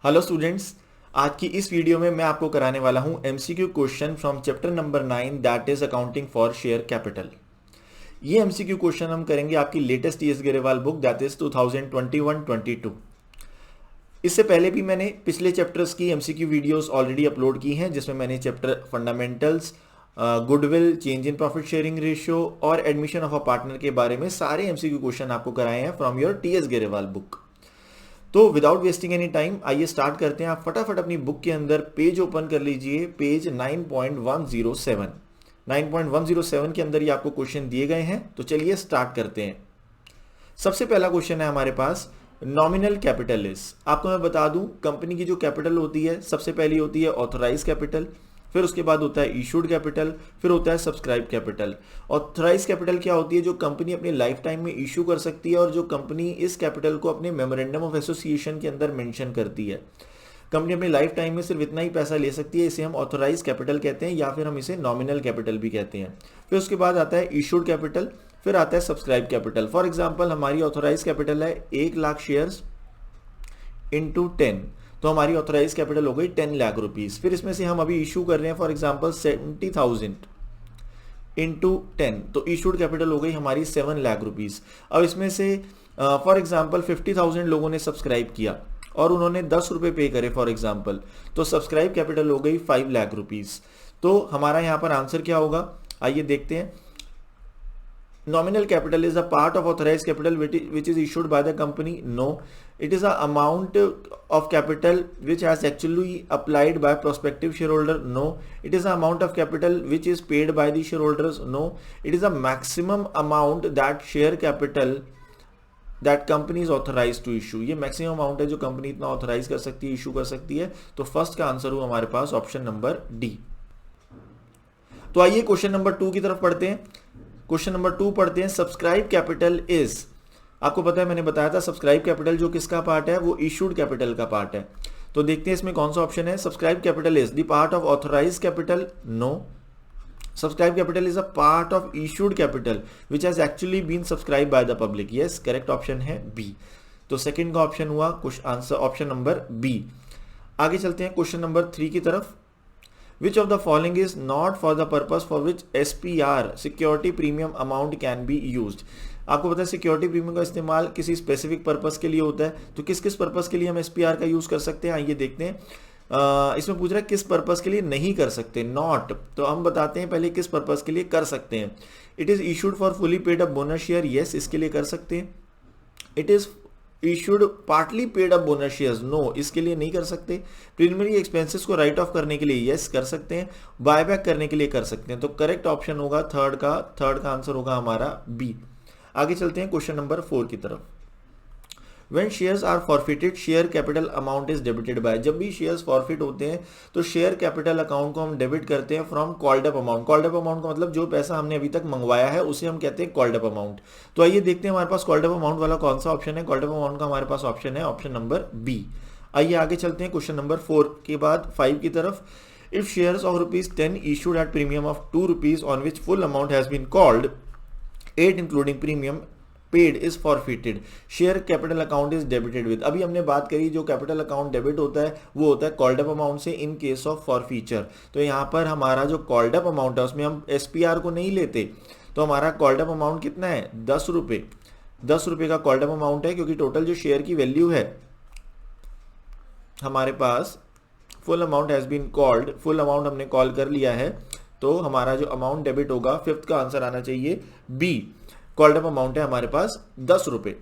Hello students. आज की इस वीडियो में मैं आपको कराने वाला हूं MCQ question from chapter number 9 that is accounting for share capital. ये एमसीक्यू क्वेश्चन हम करेंगे आपकी latest TS Grewal book that is 2021-22। इससे पहले भी मैंने पिछले चैप्टर्स की एमसीक्यू वीडियोस ऑलरेडी अपलोड की हैं, जिसमें मैंने chapter fundamentals, goodwill, change in profit sharing ratio और एडमिशन ऑफ अ पार्टनर के बारे में सारे एमसीक्यू क्वेश्चन आपको कराए हैं from your TS Grewal book. तो विदाउट वेस्टिंग एनी टाइम आइए स्टार्ट करते हैं। आप फटाफट अपनी बुक के अंदर पेज ओपन कर लीजिए, पेज 9.107। 9.107 के अंदर ये आपको क्वेश्चन दिए गए हैं, तो चलिए स्टार्ट करते हैं। सबसे पहला क्वेश्चन है हमारे पास, नॉमिनल कैपिटल इज। आपको मैं बता दूं, कंपनी की जो कैपिटल होती है सबसे पहली होती है ऑथराइज कैपिटल, फिर उसके बाद होता है इशूड कैपिटल, फिर होता है सब्सक्राइब कैपिटल। ऑथराइज कैपिटल क्या होती है? जो कंपनी अपनी लाइफ टाइम में इशू कर सकती है और जो कंपनी इस कैपिटल को अपने मेमोरेंडम ऑफ एसोसिएशन के अंदर मेंशन करती है। कंपनी अपनी लाइफ टाइम में सिर्फ इतना ही पैसा ले सकती है, इसे हम ऑथराइज कैपिटल कहते हैं या फिर हम इसे नॉमिनल कैपिटल भी कहते हैं। फिर उसके बाद आता है इशूड कैपिटल, फिर आता है सब्सक्राइब कैपिटल। फॉर एग्जाम्पल हमारी ऑथराइज कैपिटल है 1 लाख शेयर्स इंटू 10, तो हमारी ऑथराइज कैपिटल हो गई 10 लाख रुपीज। फिर इसमें से हम अभी इशू कर रहे हैं फॉर एग्जांपल 70,000 इंटू 10, तो इशूड कैपिटल हो गई हमारी 7 लाख रुपीज। अब इसमें से फॉर एग्जांपल 50,000 लोगों ने सब्सक्राइब किया और उन्होंने 10 रुपए पे करे फॉर एग्जांपल, तो सब्सक्राइब कैपिटल हो गई 5 लाख रुपीज। तो हमारा यहाँ पर आंसर क्या होगा, आइए देखते हैं। Nominal capital is a part of authorized capital which is issued by the company. No, it is a amount of capital which has actually applied by prospective shareholder. No, it is a amount of capital which is paid by the shareholders. No, it is a maximum amount that share capital that company is authorized to issue. ये maximum amount है जो company इतना authorise कर सकती है, issue कर सकती है। तो फर्स्ट का आंसर हुआ हमारे पास ऑप्शन नंबर डी। तो आइए क्वेश्चन नंबर 2 की तरफ पढ़ते हैं। क्वेश्चन नंबर 2 पढ़ते हैं। सब्सक्राइब कैपिटल इज, आपको पता है मैंने बताया था सब्सक्राइब कैपिटल जो किसका पार्ट है, वो इशूड कैपिटल का पार्ट है। तो देखते हैं इसमें कौन सा ऑप्शन है। Subscribe capital is the part of authorise capital. No, subscribe capital is a part of issued capital which has actually been subscribe by the public. Yes, correct option है बी। तो सेकंड का option हुआ answer option number B. आगे चलते हैं question number 3 की तरफ। Which of the following is not for the purpose for which SPR security premium amount can be used? आपको पता है सिक्योरिटी प्रीमियम का इस्तेमाल किसी स्पेसिफिक पर्पस के लिए होता है, तो किस किस पर्पस के लिए हम SPR का यूज कर सकते हैं आइए देखते हैं। इसमें पूछ रहा है किस पर्पस के लिए नहीं कर सकते, नॉट, तो हम बताते हैं पहले किस पर्पस के लिए कर सकते हैं। It is issued for fully paid up bonus share, yes इसके लिए कर सकते हैं। It is issued partly paid up bonus shares, no इसके लिए नहीं कर सकते। प्रीलिमिनरी एक्सपेंसेस को राइट ऑफ करने के लिए यस कर सकते हैं, बायबैक करने के लिए कर सकते हैं। तो करेक्ट ऑप्शन होगा थर्ड का आंसर होगा हमारा बी। आगे चलते हैं क्वेश्चन नंबर 4 की तरफ। When shares are forfeited, share capital amount is debited by। जब भी शेयर्स फॉरफिट होते हैं तो शेयर कैपिटल अकाउंट को हम डेबिट करते हैं from called up amount. Called up amount का मतलब जो पैसा हमने अभी तक मंगवाया है उसे हम कहते हैं कॉल्ड अप अमाउंट। तो आइए देखते हैं हमारे पास कॉल्ड अप अमाउंट वाला कौन सा ऑप्शन है। कॉल्ड अप अमाउंट का हमारे पास ऑप्शन है ऑप्शन नंबर बी। आइए आगे चलते हैं क्वेश्चन नंबर 4 के बाद 5 की तरफ। If shares of ₹10 issued at premium of ₹2 on which full amount has been called, 8 including premium paid is forfeited, share capital account is debited with. अभी हमने बात करी जो कैपिटल अकाउंट डेबिट होता है वो होता है कॉल्ड अप अमाउंट से इन केस ऑफ फॉरफीचर। तो यहाँ पर हमारा जो कॉल्ड अप अमाउंट है उसमें हम SPR को नहीं लेते, तो हमारा कॉल्ड अप अमाउंट कितना है 10 रुपये। 10 रुपये का कॉल्ड अप अमाउंट है, क्योंकि टोटल जो शेयर की वैल्यू है हमारे पास full amount has been called, full amount हमने कॉल कर लिया है, तो हमारा जो अमाउंट डेबिट होगा फिफ्थ का आंसर आना चाहिए बी। कॉल्ड अप अमाउंट है हमारे पास 10 रुपये।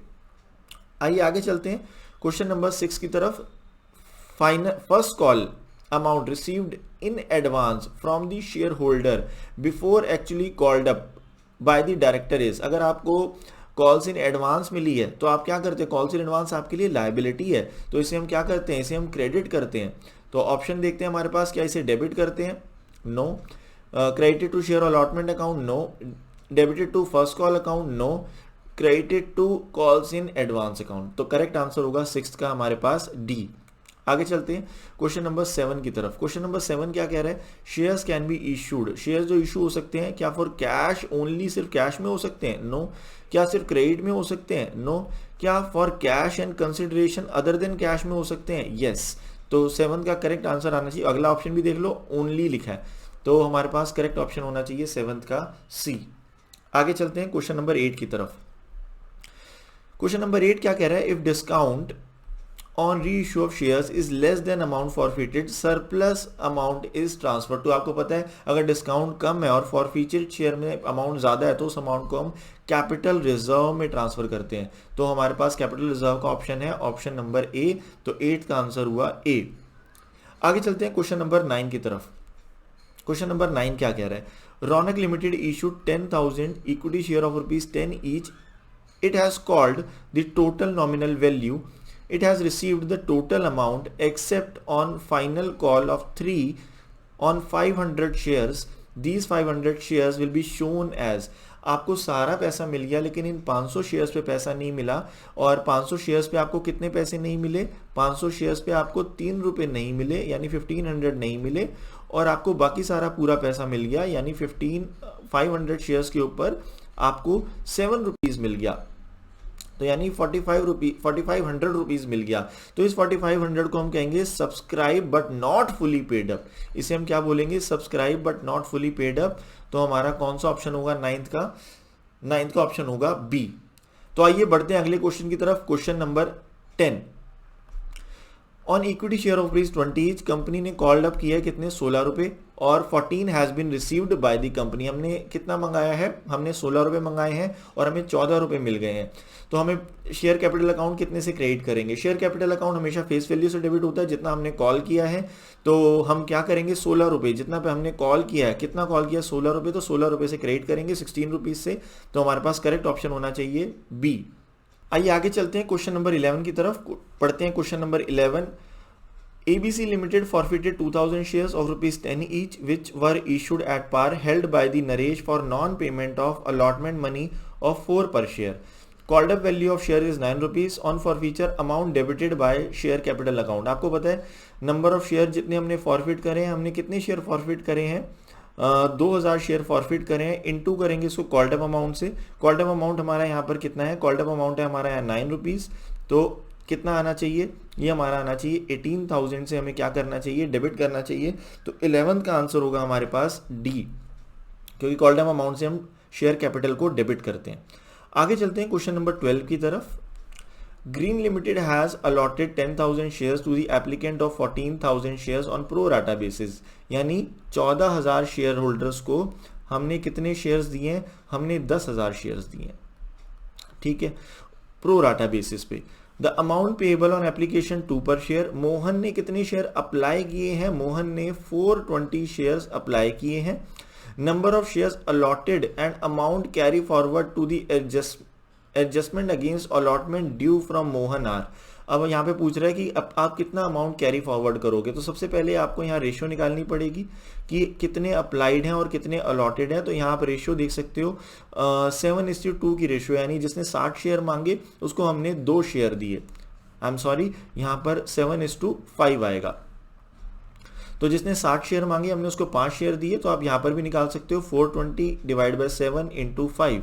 आइए आगे चलते हैं क्वेश्चन नंबर 6 की तरफ। First call amount received in advance from the share holder before actually called up by the director is. अगर आपको कॉल्स इन एडवांस मिली है तो आप क्या करते हैं, कॉल्स इन एडवांस आपके लिए लायबिलिटी है, तो इसे हम क्या करते हैं, इसे हम क्रेडिट करते हैं। तो ऑप्शन देखते हैं हमारे पास, क्या इसे डेबिट करते हैं, no. Credited to share allotment account, no. Debited to first call account, no. Credited to calls in advance account. तो करेक्ट आंसर होगा 6 का हमारे पास डी। आगे चलते हैं क्वेश्चन नंबर 7 की तरफ। क्वेश्चन नंबर 7 क्या कह रहा है, shares can be issued, shares जो इशू हो सकते हैं क्या फॉर कैश ओनली, सिर्फ कैश में हो सकते हैं, नो। क्या सिर्फ क्रेडिट में हो सकते हैं, नो। क्या for cash and consideration other than cash में हो सकते हैं, यस। तो 7 का करेक्ट आंसर आना चाहिए। अगला ऑप्शन भी देख लो, ओनली लिखा है, तो हमारे पास करेक्ट ऑप्शन होना चाहिए 7 का सी। आगे चलते हैं क्वेश्चन नंबर 8 की तरफ। क्वेश्चन नंबर 8 क्या कह रहा है, इफ डिस्काउंट ऑन री issue of shares is less than amount forfeited surplus amount is transfer. तो आपको पता है अगर डिस्काउंट कम है और फॉरफिटेड शेयर में अमाउंट ज्यादा है तो उस अमाउंट को हम कैपिटल रिजर्व में ट्रांसफर करते हैं। तो हमारे पास कैपिटल रिजर्व का ऑप्शन है ऑप्शन नंबर ए, तो 8 का आंसर हुआ ए। आगे चलते हैं क्वेश्चन नंबर 9 की तरफ। क्वेश्चन नंबर 9 क्या कह रहा है, Raunak limited issued 10,000 equity share of ₹10 each. It has called the total nominal value. It has received the total amount except on final call of 3 on 500 shares. These 500 shares will be shown as, आपको सारा पैसा मिल गया लेकिन इन 500 shares पे पैसा नहीं मिला। और 500 शेयर्स पे आपको कितने पैसे नहीं मिले, 500 शेयर्स पे आपको 3 रुपए नहीं मिले यानी 1500 नहीं मिले, और आपको बाकी सारा पूरा पैसा मिल गया यानी 500 शेयर्स के ऊपर आपको 7 रुपीज मिल गया, तो यानी 4500 रुपीज मिल गया। तो इस 4500 को हम कहेंगे subscribe but not fully paid up. इसे हम क्या बोलेंगे, subscribe but not fully paid up. तो हमारा कौन सा ऑप्शन होगा, 9th का ऑप्शन होगा बी। तो आइए बढ़ते हैं अगले क्वेश्चन की तरफ। Question number 10, on equity share of ₹20 company ने कॉल्ड अप किया है कितने, 16 रुपए, और 14 has been received by the company. हमने कितना मंगाया है, हमने 16 रुपए मंगाए हैं और हमें 14 रुपए मिल गए हैं। तो हमें शेयर कैपिटल अकाउंट कितने से क्रेडिट करेंगे, शेयर कैपिटल अकाउंट हमेशा फेस वैल्यू से डेबिट होता है, जितना हमने कॉल किया है। तो हम क्या करेंगे, 16 रुपए जितना पे हमने कॉल किया है, कितना कॉल किया 16 रुपए, तो 16 रुपए से क्रेडिट करेंगे 16 रुपीज से। तो हमारे पास करेक्ट ऑप्शन होना चाहिए बी। आइए आगे चलते हैं क्वेश्चन नंबर 11 की तरफ, पढ़ते हैं question number 11। ABC Limited forfeited 2,000 shares of ₹10 each, which were issued at par, held by the Naresh for non-payment of allotment money of 4 per share. Called up value of share is 9 rupees. On forfeiture amount debited by share capital account. आपको पता है number of share जितने हमने forfeit करे हैं, हमने कितने share forfeit करे हैं, 2000 शेयर फॉरफिट करें हैं, इनटू करेंगे इसको कॉल्ड अप अमाउंट से। कॉल्ड अप अमाउंट हमारा यहाँ पर कितना है, कॉल्ड अप अमाउंट है हमारा यहाँ 9 रुपीज। तो कितना आना चाहिए, ये हमारा आना चाहिए 18,000 से हमें क्या करना चाहिए, डेबिट करना चाहिए। तो 11th का आंसर होगा हमारे पास डी, क्योंकि कॉल्ड अप अमाउंट से हम शेयर कैपिटल को डेबिट करते हैं। आगे चलते हैं क्वेश्चन नंबर 12 की तरफ। Green limited has allotted 10,000 shares to the applicant of 14,000 shares on pro rata basis. यानी 14,000 शेयर होल्डर्स को हमने कितने शेयर्स दिए हैं, हमने 10,000 शेयर्स दिए हैं, ठीक है, प्रो राटा बेसिस पे। The amount payable on application 2 पर शेयर। मोहन ने कितने शेयर अप्लाई किए हैं, मोहन ने 420 शेयर्स अप्लाई किए हैं। Number of shares allotted and amount carry forward to the adjustment against allotment due from Mohan R. अब यहाँ पे पूछ रहा है कि अब आप कितना अमाउंट कैरी फॉरवर्ड करोगे। तो सबसे पहले आपको यहाँ रेशियो निकालनी पड़ेगी कि कितने अप्लाइड हैं और कितने अलॉटेड हैं। तो यहाँ आप रेशियो देख सकते हो 7:2 की रेशियो, यानी जिसने 60 शेयर मांगे उसको हमने 2 शेयर दिए। आई एम सॉरी, यहाँ पर 7:5 आएगा। तो जिसने 60 शेयर मांगे हमने उसको 5 शेयर दिए। तो आप यहाँ पर भी निकाल सकते हो 420 डिवाइड बाय 7 इंटू 5,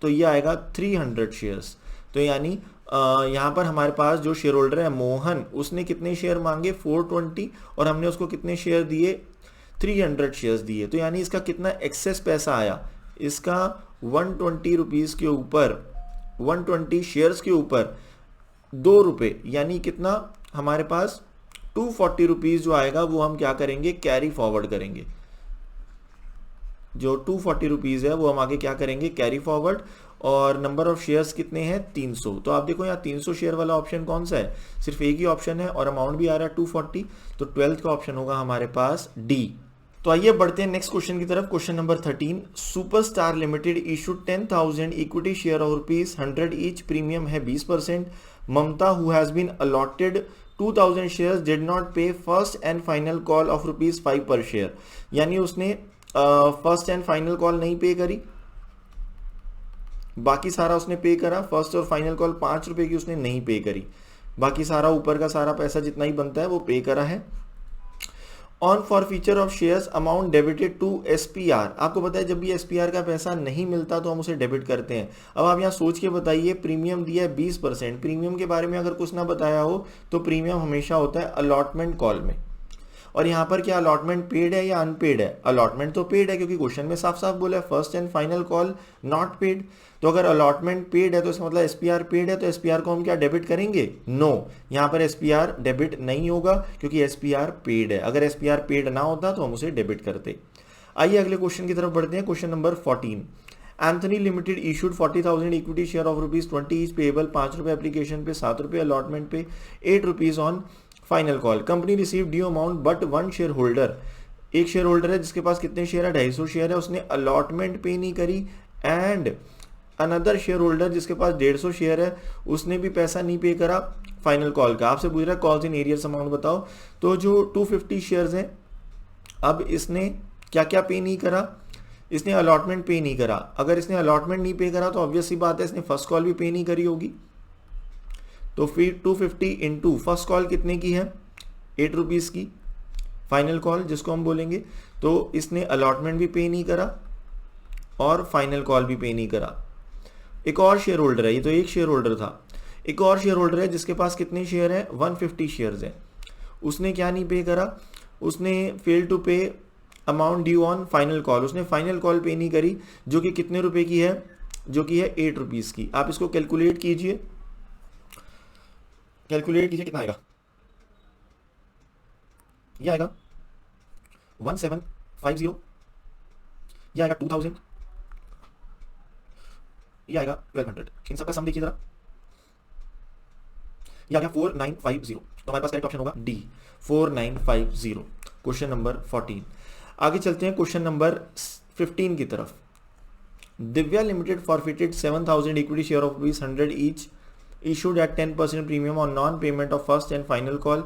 तो ये आएगा 300 शेयर्स। तो यानी यहाँ पर हमारे पास जो शेयर होल्डर है मोहन, उसने कितने शेयर मांगे 420 और हमने उसको कितने शेयर दिए 300 शेयर्स दिए। तो यानी इसका कितना एक्सेस पैसा आया, इसका 120 रुपीज के ऊपर 120 शेयर्स के ऊपर 2 रुपए, यानी कितना हमारे पास 240 रुपीज जो आएगा वो हम क्या करेंगे, कैरी फॉरवर्ड करेंगे। जो 240 रुपीज है वो हम आगे क्या करेंगे, कैरी फॉरवर्ड। और नंबर ऑफ शेयर्स कितने हैं 300। तो आप देखो यहाँ 300 शेयर वाला ऑप्शन कौन सा है, सिर्फ एक ही ऑप्शन है और अमाउंट भी आ रहा है 240। तो 12th का ऑप्शन होगा हमारे पास डी। तो आइए बढ़ते हैं नेक्स्ट क्वेश्चन की तरफ। Question number 13, superstar limited issued 10,000 equity share of ₹100 each, premium है 20%। Mamata who has been allotted 2,000 shares did not pay first and final call of ₹5 per share. यानी उसने फर्स्ट एंड फाइनल कॉल नहीं पे करी, बाकी सारा उसने पे करा। फर्स्ट और फाइनल कॉल 5 रुपए की उसने नहीं पे करी, बाकी सारा ऊपर का सारा पैसा जितना ही बनता है वो पे करा है। On forfeiture of shares amount debited to SPR. आपको पता है जब भी एसपीआर का पैसा नहीं मिलता तो हम उसे डेबिट करते हैं। अब आप यहाँ सोच के बताइए, प्रीमियम दिया है 20%। प्रीमियम के बारे में अगर कुछ ना बताया हो तो प्रीमियम हमेशा होता है अलॉटमेंट कॉल में। और यहाँ पर क्या अलॉटमेंट पेड है या अनपेड है? अलॉटमेंट तो पेड है, क्योंकि क्वेश्चन में साफ साफ बोला है first and final call not paid. तो अगर अलॉटमेंट पेड है तो इसका मतलब एसपीआर पेड है, तो एसपीआर को हम क्या डेबिट करेंगे? नो, यहाँ पर एसपीआर डेबिट नहीं होगा क्योंकि एसपीआर पेड है। अगर एसपीआर पेड ना होता तो हम उसे डेबिट करते। आइए अगले क्वेश्चन की तरफ बढ़ते हैं। Question number 14। Anthony limited issued 40,000 equity share of ₹20 each payable, ₹5 application पे, ₹7 अलॉटमेंट पे, ₹8 on final call. Company receive due amount but one share holder, एक शेयर होल्डर है जिसके पास कितने शेयर है? 250 शेयर है, उसने अलॉटमेंट पे नहीं करी। एंड अनदर शेयर होल्डर जिसके पास 150 शेयर है, उसने भी पैसा नहीं पे करा फाइनल कॉल का। आपसे पूछ रहा है कॉल्स इन एरियर्स अमाउंट बताओ। तो जो 250 शेयर्स हैं, अब इसने क्या क्या पे नहीं करा? इसने अलॉटमेंट पे नहीं करा। अगर इसने अलॉटमेंट नहीं पे करा तो ऑब्वियस सी बात है इसने फर्स्ट कॉल भी पे नहीं करी होगी। तो फिर 250 इंटू फर्स्ट कॉल कितने की है? ₹8 की फाइनल कॉल जिसको हम बोलेंगे। तो इसने अलॉटमेंट भी पे नहीं करा और फाइनल कॉल भी पे नहीं करा। एक और शेयर होल्डर है, ये तो एक शेयर होल्डर था, एक और शेयर होल्डर है जिसके पास कितने शेयर है? 150 शेयर्स है। उसने क्या नहीं पे करा? उसने फेल टू पे amount due on final call, उसने फाइनल कॉल पे नहीं करी, जो कि कितने रुपए की है? जो कि है ₹8 की। आप इसको कैलकुलेट कीजिए, कैलकुलेट कीजिए कितना आएगा? ये आएगा 1750, ये आएगा 2000, ये आएगा 1200। इन सबका सम देखिए जरा, ये आ गया 4950। तो हमारे पास करेक्ट ऑप्शन होगा डी, 4950। Question number 14। आगे चलते हैं क्वेश्चन नंबर 15 की तरफ। Divya limited forfeited 7,000 equity share of ₹100 each issued at 10% premium on non-payment of first and final call.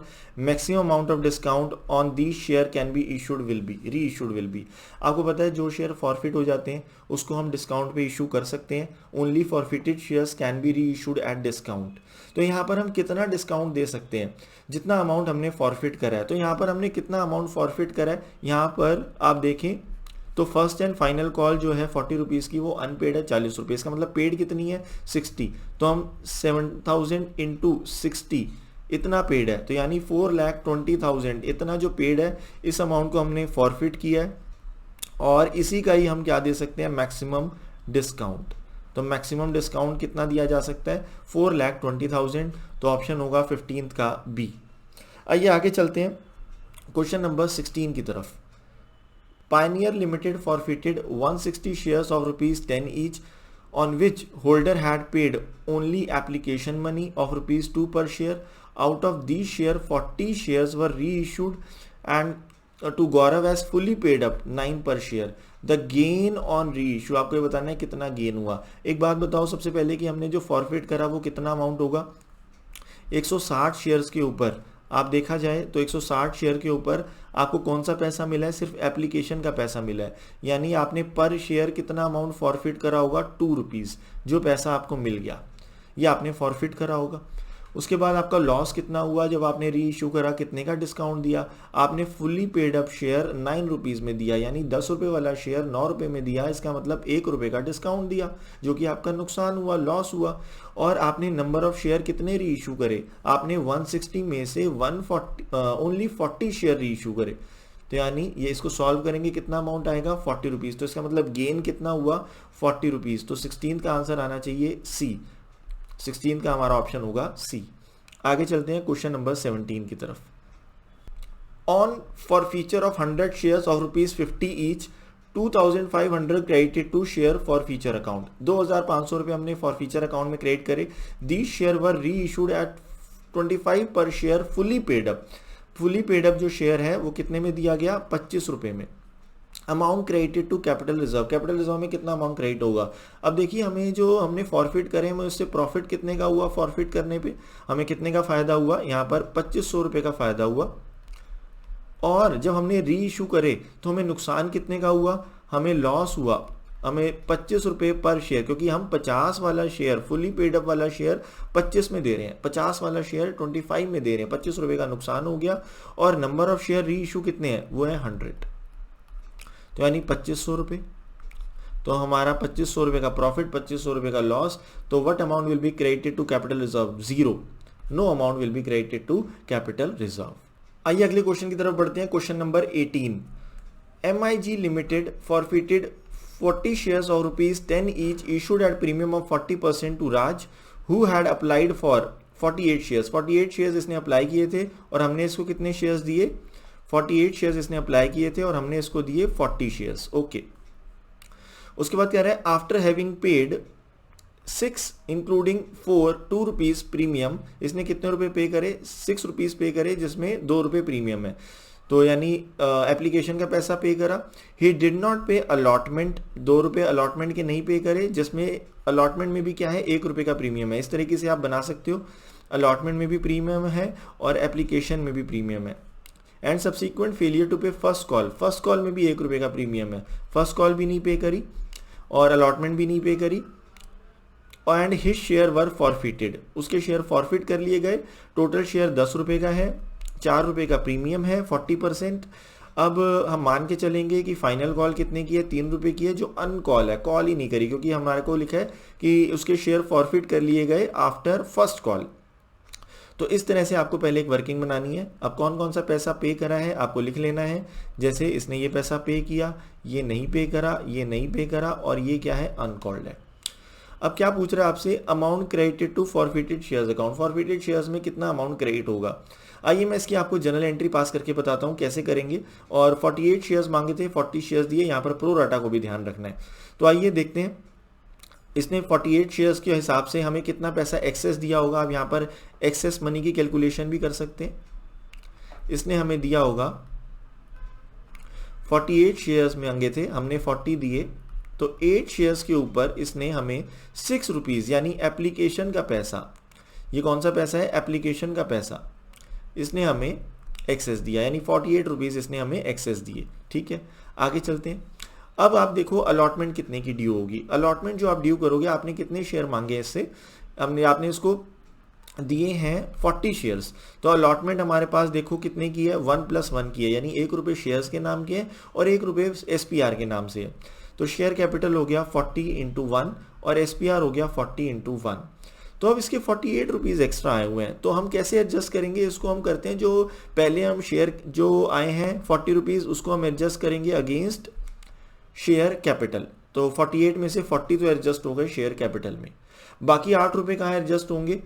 Maximum amount of discount on these share can be issued will be reissued will be। आपको पता है जो share forfeit हो जाते हैं उसको हम discount पे इशू कर सकते हैं। Only forfeited shares can be reissued at discount. तो यहाँ पर हम कितना डिस्काउंट दे सकते हैं? जितना अमाउंट हमने फॉरफिट करा है। तो यहाँ पर हमने कितना अमाउंट फॉरफिट करा है? यहाँ पर आप देखें तो फर्स्ट एंड फाइनल कॉल जो है ₹40 की, वो अनपेड है ₹40। इसका मतलब पेड कितनी है? 60। तो हम 7,000 इंटू 60 इतना पेड है, तो यानी 4,20,000 इतना जो पेड है, इस अमाउंट को हमने फॉरफिट किया है और इसी का ही हम क्या दे सकते हैं? Maximum discount. तो मैक्सिमम डिस्काउंट कितना दिया जा सकता है? 4,20,000। तो ऑप्शन होगा 15 का बी। आइए आगे चलते हैं क्वेश्चन नंबर 16 की तरफ। Pioneer Limited forfeited 160 shares of ₹10 each, on which holder had paid only application money of ₹2 per share. Out of these share, 40 shares were reissued and to Gaurav as fully paid up 9 per share. The gain on reissue, आपको ये बताना है कितना gain हुआ। एक बात बताओ सबसे पहले कि हमने जो फॉरफिट करा वो कितना अमाउंट होगा? 160 शेयर्स के ऊपर आप देखा जाए तो 160 शेयर के ऊपर आपको कौन सा पैसा मिला है? सिर्फ एप्लीकेशन का पैसा मिला है। यानी आपने पर शेयर कितना अमाउंट फॉरफिट करा होगा? ₹2। जो पैसा आपको मिल गया ये आपने फॉरफिट करा होगा। उसके बाद आपका लॉस कितना हुआ? जब आपने री इशू करा कितने का डिस्काउंट दिया? आपने फुल्ली पेड अप शेयर ₹9 में दिया, यानी ₹10 वाला शेयर ₹9 में दिया। इसका मतलब ₹1 का डिस्काउंट दिया, जो कि आपका नुकसान हुआ, लॉस हुआ। और आपने नंबर ऑफ शेयर कितने री इशू करे? आपने 160 में से 140 ओनली 40 शेयर री इशू करे। तो यानी ये इसको सॉल्व करेंगे कितना अमाउंट आएगा? ₹40। तो इसका मतलब गेन कितना हुआ? ₹40। तो 16 का आंसर आना चाहिए सी। 16 का हमारा ऑप्शन होगा सी। आगे चलते हैं क्वेश्चन नंबर 17 की तरफ। On forfeiture of 100 shares of ₹50 each, 2,500 credited to share forfeiture account. 2,500 रुपये हमने फॉर फीचर अकाउंट में क्रेडिट करे। These share were reissued at 25 per share fully paid up. Fully paid up जो share है वो कितने में दिया गया? ₹25 में। Amount credited to capital reserve, capital reserve में कितना अमाउंट क्रेडिट होगा? अब देखिए हमें जो हमने फॉरफिट करे हमें उससे प्रॉफिट कितने का हुआ? फॉरफिट करने पे हमें कितने का फायदा हुआ? यहाँ पर ₹2500 का फायदा हुआ। और जब हमने री इशू करे तो हमें नुकसान कितने का हुआ? हमें लॉस हुआ हमें 25 रुपये पर शेयर, क्योंकि हम 50 वाला शेयर फुली पेड अप वाला शेयर 25 में दे रहे हैं, 50 वाला शेयर 25 में दे रहे हैं, 25 रुपये का नुकसान हो गया। और नंबर ऑफ शेयर री इशू कितने हैं, वो है 100, तो यानी 2500 रुपये। तो हमारा 2500 रुपये का प्रॉफिट, 2500 रुपये का लॉस। तो what amount will be credited to capital reserve, 0, no amount will be credited to capital reserve. आइए अगले क्वेश्चन की तरफ बढ़ते हैं। Question number 18, MIG limited forfeited 40 shares of ₹10 each issued at premium of 40% to Raj who had applied for 48 shares। 48 shares इसने apply किए थे और हमने इसको कितने शेयर्स दिए, 48 शेयर्स इसने अप्लाई किए थे और हमने इसको दिए 40 शेयर्स। ओके, उसके बाद कह रहा है after having paid 6 including 4 2 rupees premium, इसने कितने रुपए पे करे, 6 रुपीज पे करे जिसमें 2 रुपये प्रीमियम है, तो यानी एप्लीकेशन का पैसा पे करा। ही डिड नॉट पे अलॉटमेंट, 2 रुपये अलॉटमेंट के नहीं पे करे, जिसमें अलॉटमेंट में भी क्या है, 1 रुपये का प्रीमियम है। इस तरीके से आप बना सकते हो, अलॉटमेंट में भी प्रीमियम है और एप्लीकेशन में भी प्रीमियम है। एंड सब्सिक्वेंट फेलियर टू पे फर्स्ट कॉल, फर्स्ट कॉल में भी 1 रुपये का प्रीमियम है, फर्स्ट कॉल भी नहीं पे करी और अलॉटमेंट भी नहीं पे करी। And his share were forfeited, उसके शेयर फॉरफिट कर लिए गए। टोटल शेयर 10 रुपये का है, 4 रुपये का प्रीमियम है 40%। अब हम मान के चलेंगे कि फाइनल कॉल कितने की है, 3 रुपये की है, जो अनकॉल है, कॉल ही नहीं करी, क्योंकि हमारे को लिखा है कि उसके शेयर फॉरफिट कर लिए गए आफ्टर फर्स्ट कॉल। तो इस तरह से आपको पहले एक वर्किंग बनानी है। अब कौन कौन सा पैसा पे करा है आपको लिख लेना है, जैसे इसने ये पैसा पे किया, ये नहीं पे करा, ये नहीं पे करा और ये क्या है, अनकॉल्ड है। अब क्या पूछ रहा है आपसे, amount credited to forfeited shares account, forfeited shares में कितना अमाउंट क्रेडिट होगा। आइए मैं इसकी आपको जनरल एंट्री पास करके बताता हूँ कैसे करेंगे। और 48 शेयर्स मांगे थे, 40 शेयर्स दिए, यहाँ पर प्रो राटा को भी ध्यान रखना है। तो आइए देखते हैं, इसने 48 शेयर्स के हिसाब से हमें कितना पैसा एक्सेस दिया होगा। आप यहाँ पर एक्सेस मनी की कैलकुलेशन भी कर सकते हैं। इसने हमें दिया होगा 48 शेयर्स में अंगे थे, हमने 40 दिए, तो 8 शेयर्स के ऊपर इसने हमें 6 रुपीज़ यानी एप्लीकेशन का पैसा, ये कौन सा पैसा है, एप्लीकेशन का पैसा, इसने हमें एक्सेस दिया, यानी 48 रुपीज़ इसने हमें एक्सेस दिए। ठीक है, आगे चलते हैं। अब आप देखो अलॉटमेंट कितने की ड्यू होगी। अलॉटमेंट जो आप ड्यू करोगे, आपने कितने शेयर मांगे इससे, आपने इसको दिए हैं 40 शेयर्स, तो अलॉटमेंट हमारे पास देखो कितने की है, 1+1 की है, यानी 1 रुपये शेयर्स के नाम के है और 1 रुपये SPR के नाम से है। तो शेयर कैपिटल हो गया 40 × 1 और SPR हो गया 40 × 1। तो अब इसके 48 रुपीज़ एक्स्ट्रा आए हुए हैं, तो हम कैसे एडजस्ट करेंगे इसको, हम करते हैं जो पहले हम शेयर जो आए हैं 40 रुपीज़ उसको हम एडजस्ट करेंगे अगेंस्ट शेयर कैपिटल। तो 48 में से 40 तो एडजस्ट हो गए शेयर कैपिटल में, बाकी 8 रुपये कहाँ एडजस्ट होंगे,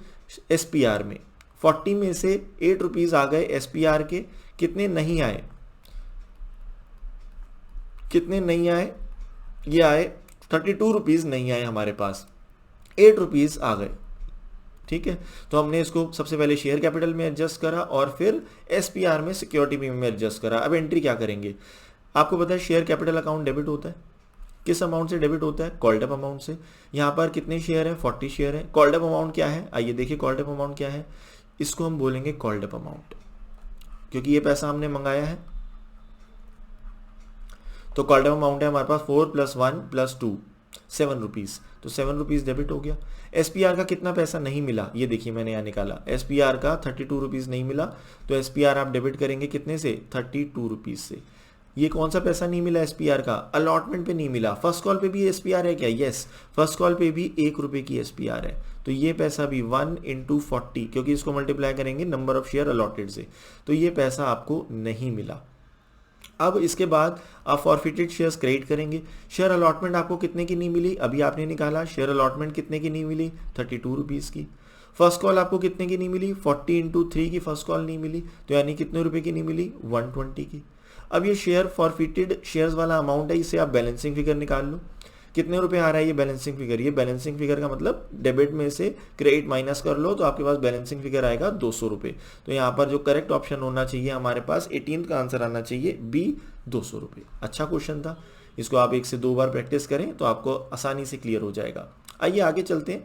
SPR में। 40 में से 8 रुपीज़ आ गए SPR के, कितने नहीं आए, कितने नहीं आए, ये आए 32 रुपीज़ नहीं आए हमारे पास, 8 रुपीज़ आ गए। ठीक है, तो हमने इसको सबसे पहले शेयर कैपिटल में एडजस्ट करा और फिर SPR में सिक्योरिटी में एडजस्ट करा। अब एंट्री क्या करेंगे, आपको पता है शेयर कैपिटल अकाउंट डेबिट होता है, किस अमाउंट से डेबिट होता है, कॉल्ड अप अमाउंट से। यहाँ पर कितने शेयर हैं, 40 शेयर हैं। कॉल्ड अप अमाउंट क्या है, आइए देखिए कॉल्ड अप अमाउंट क्या है, इसको हम बोलेंगे कॉल्ड अप अमाउंट, क्योंकि ये पैसा हमने मंगाया है। तो कॉल्ड अप अमाउंट है हमारे पास 4 + 1 + 2 7 रुपीज़, तो 7 रुपीज़ डेबिट हो गया। SPR का कितना पैसा नहीं मिला, ये देखिए मैंने यहाँ निकाला, SPR का 32 रुपीज़ नहीं मिला, तो SPR आप डेबिट करेंगे कितने से, 32 रुपीज़ से। ये कौन सा पैसा नहीं मिला SPR का, अलॉटमेंट पे नहीं मिला। फर्स्ट कॉल पे भी SPR है क्या, यस, फर्स्ट कॉल पे भी 1 रुपये की SPR है, तो ये पैसा भी 1 × 40, क्योंकि इसको मल्टीप्लाई करेंगे नंबर ऑफ शेयर अलॉटेड से, तो ये पैसा आपको नहीं मिला। अब इसके बाद आप फॉरफिटेड शेयर्स क्रेडिट करेंगे। शेयर अलॉटमेंट आपको कितने की नहीं मिली, अभी आपने निकाला, शेयर अलॉटमेंट कितने की नहीं मिली, 32 रुपीज़ की। फर्स्ट कॉल आपको कितने की नहीं मिली, 40 × 3 की फर्स्ट कॉल नहीं मिली, तो यानी कितने रुपए की नहीं मिली, 120 की। अब ये शेयर फॉरफिटेड शेयर्स वाला अमाउंट है, इससे आप बैलेंसिंग फिगर निकाल लो, कितने रुपए आ रहा है ये बैलेंसिंग फिगर। ये बैलेंसिंग फिगर का मतलब डेबिट में से क्रेडिट माइनस कर लो, तो आपके पास बैलेंसिंग फिगर आएगा 200 रुपये। तो यहाँ पर जो करेक्ट ऑप्शन होना चाहिए हमारे पास 18 का आंसर आना चाहिए B, 200 रुपये। अच्छा क्वेश्चन था, इसको आप 1 से 2 बार प्रैक्टिस करें तो आपको आसानी से क्लियर हो जाएगा। आइए आगे चलते हैं।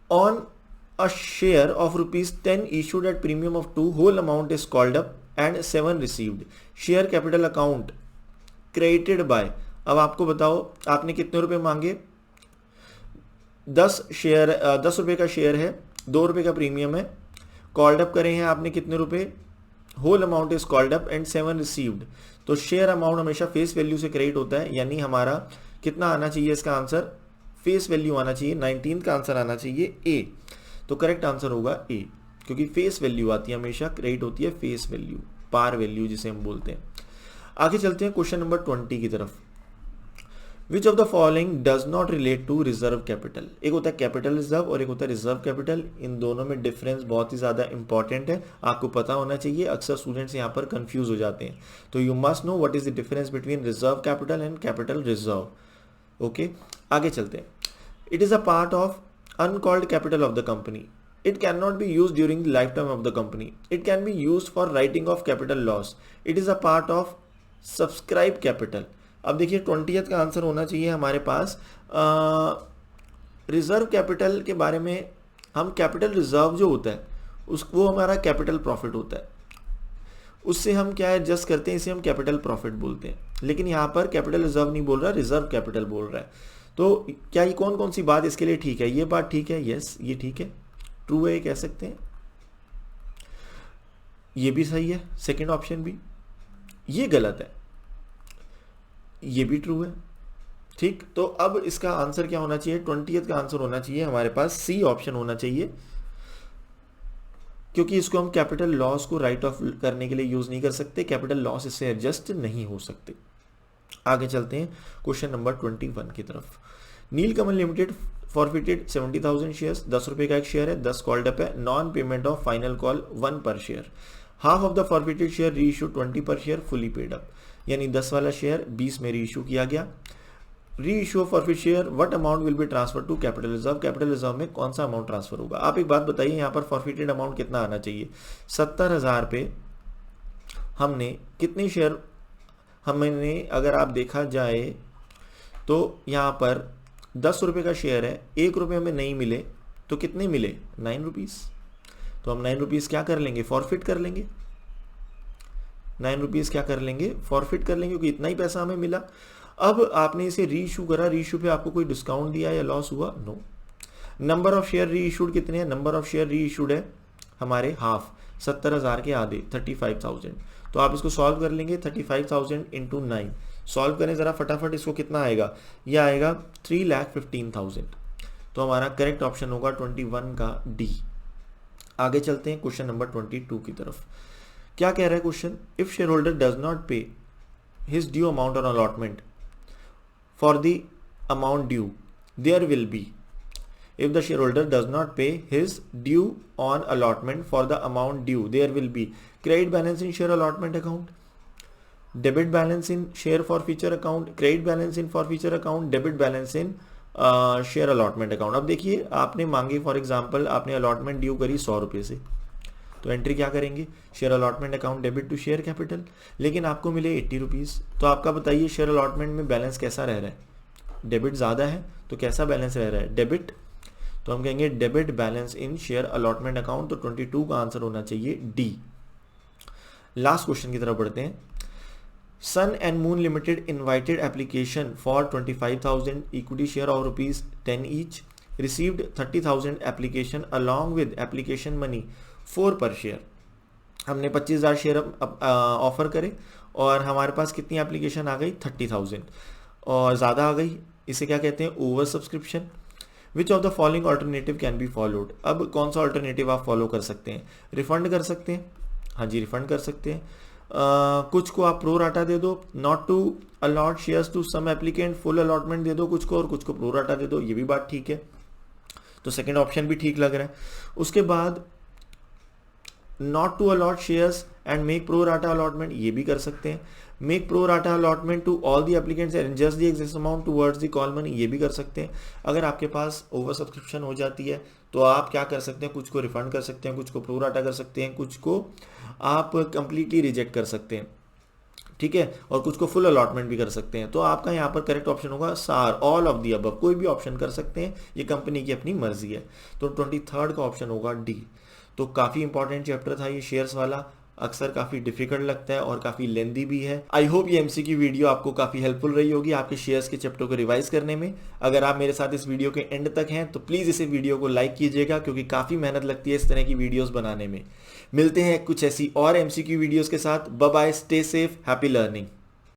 On a share of ₹10 issued at premium of 2, whole amount is called up and 7 received. Share capital account credited by अब आपको बताओ आपने कितने रुपए मांगे, 10 रुपए का शेयर है, 2 रुपए का प्रीमियम है, कॉल्ड अप करे हैं आपने कितने रुपए, whole amount is called up and 7 received. तो शेयर अमाउंट हमेशा फेस वैल्यू से क्रेडिट होता है, यानी हमारा कितना आना चाहिए इसका आंसर, फेस वैल्यू आना चाहिए, 19 का आंसर आना चाहिए ए। तो करेक्ट आंसर होगा ए, क्योंकि फेस वैल्यू आती है हमेशा, क्रेडिट होती है फेस वैल्यू, पार वैल्यू जिसे हम बोलते हैं। आगे चलते हैं क्वेश्चन नंबर 20 की तरफ। Which of the following does not relate to reserve capital. एक होता है कैपिटल रिजर्व और एक होता है रिजर्व कैपिटल। इन दोनों में डिफरेंस बहुत ही ज़्यादा इंपॉर्टेंट है, आपको पता होना चाहिए, अक्सर स्टूडेंट्स यहाँ पर कंफ्यूज हो जाते हैं। तो you must know what is the difference between reserve capital and capital reserve. Okay, आगे चलते हैं। It is a part of uncalled capital of the company. It cannot be used during the lifetime of the company. It can be used for writing off capital loss. It is a part of subscribed capital. अब देखिए 20th का answer होना चाहिए हमारे पास reserve capital के बारे में। हम कैपिटल रिजर्व जो होता है वो हमारा कैपिटल प्रॉफिट होता है, उससे हम क्या एडजस्ट करते हैं, इसे हम कैपिटल प्रॉफिट बोलते हैं। लेकिन यहाँ पर कैपिटल रिजर्व नहीं बोल रहा, रिजर्व कैपिटल बोल रहा है। तो क्या ये कौन कौन सी बात इसके लिए ठीक है, ये बात ठीक है, यस ये ठीक है, ट्रू है, ये कह सकते हैं, ये भी सही है, सेकंड ऑप्शन भी। ये गलत है, ये भी ट्रू है, ठीक। तो अब इसका आंसर क्या होना चाहिए, 20th का आंसर होना चाहिए हमारे पास सी ऑप्शन होना चाहिए, क्योंकि इसको हम कैपिटल लॉस को राइट ऑफ करने के लिए यूज नहीं कर सकते, कैपिटल लॉस इससे एडजस्ट नहीं हो सकते। आगे चलते हैं क्वेश्चन नंबर 21 की तरफ। नीलकमल लिमिटेड फॉरफिटेड 70,000 शेयर्स, 10 रुपए का एक शेयर है, 10 कॉल्ड अप है, non payment of final call 1 पर share, half of the forfeited share री इशू 20 पर शेयर फुली पेड अप, यानी 10 वाला शेयर 20 में री इशू किया गया। Reissue of forfeit share, what amount will be transfer to capital reserve, capital reserve में कौन सा अमाउंट ट्रांसफर होगा। आप एक बात बताइए, यहाँ पर फॉरफिटेड अमाउंट कितना आना चाहिए, 70,000 पे हमने कितने शेयर, हमने अगर आप देखा जाए तो यहाँ पर 10 रुपये का शेयर है, 1 रुपये हमें नहीं मिले तो कितने मिले, 9 रुपीज़। तो हम 9 रुपीज़ क्या कर लेंगे, फॉरफिट कर लेंगे, 9 रुपीज़ क्या कर लेंगे, फॉरफिट कर लेंगे, क्योंकि इतना ही पैसा हमें मिला। अब आपने इसे री इशू करा, री इशू पे आपको कोई डिस्काउंट दिया या लॉस हुआ, नो। नंबर ऑफ शेयर री इशूड कितने हैं, नंबर ऑफ शेयर री इशूड है हमारे हाफ, 70,000 के आधे 35,000। तो आप इसको सॉल्व कर लेंगे, 35,000 इंटू 9 सॉल्व करें ज़रा फटाफट, इसको कितना आएगा, यह आएगा 3,15,000। तो हमारा करेक्ट ऑप्शन होगा 21 का डी। आगे चलते हैं क्वेश्चन नंबर 22 की तरफ। क्या कह रहा है question, if share holder does not pay his due amount on allotment for the amount due there will be, if the shareholder does not pay his due on allotment for the amount due, there will be credit balance in share allotment account, debit balance in share forfeiture account, credit balance in forfeiture account, debit balance in share allotment account। अब देखिए आपने मांगे, for example आपने allotment due करी 100 रुपये से, तो entry क्या करेंगे, share allotment account debit to share capital, लेकिन आपको मिले 80 रुपीज़। तो आपका बताइए शेयर अलॉटमेंट में बैलेंस कैसा रह रहा है, डेबिट ज़्यादा है, तो कैसा बैलेंस रह रहा है, डेबिट। तो हम कहेंगे डेबिट बैलेंस इन शेयर अलॉटमेंट अकाउंट। तो 22 का आंसर होना चाहिए डी। लास्ट क्वेश्चन की तरफ बढ़ते हैं। Sun and moon limited invited application for 25,000 equity share of ₹10 each, received 30,000 application along with application money 4 per share. हमने 25,000 शेयर ऑफर करे और हमारे पास कितनी एप्लीकेशन आ गई, 30,000 और ज़्यादा आ गई, इसे क्या कहते हैं, over subscription. Which of the following alternative can be followed. अब कौन सा ऑल्टरनेटिव आप फॉलो कर सकते हैं, रिफंड कर सकते हैं, हाँ जी रिफंड कर सकते हैं, कुछ को आप प्रो राटा दे दो, not to allot shares to some applicant, full allotment दे दो कुछ को और कुछ को प्रो राटा दे दो, ये भी बात ठीक है। तो सेकेंड ऑप्शन भी ठीक लग रहा है। उसके बाद not to allot shares and make pro rata allotment, ये भी कर सकते हैं। Make pro rata allotment to all the applicants and just the exist amount towards the call money, ये भी कर सकते हैं। अगर आपके पास ओवर सब्सक्रिप्शन हो जाती है तो आप क्या कर सकते हैं, कुछ को रिफंड कर सकते हैं, कुछ को प्रो राटा कर सकते हैं, कुछ को आप कंप्लीटली रिजेक्ट कर सकते हैं, ठीक है, और कुछ को फुल अलॉटमेंट भी कर सकते हैं। तो आपका यहाँ पर करेक्ट ऑप्शन होगा सार, ऑल ऑफ दी अबव, कोई भी ऑप्शन कर सकते हैं, ये कंपनी की अपनी मर्जी है। तो 23rd का ऑप्शन होगा डी। तो काफ़ी इंपॉर्टेंट चैप्टर था ये शेयर्स वाला। अक्सर काफ़ी डिफिकल्ट लगता है और काफ़ी लेंदी भी है। आई होप ये एमसीक्यू वीडियो आपको काफ़ी हेल्पफुल रही होगी आपके शेयर्स के चैप्टर को रिवाइज करने में। अगर आप मेरे साथ इस वीडियो के एंड तक हैं तो प्लीज़ इसे वीडियो को लाइक कीजिएगा, क्योंकि काफ़ी मेहनत लगती है इस तरह की वीडियोज़ बनाने में। मिलते हैं कुछ ऐसी और एमसीक्यू वीडियोज़ के साथ। Bye bye, stay safe, happy learning.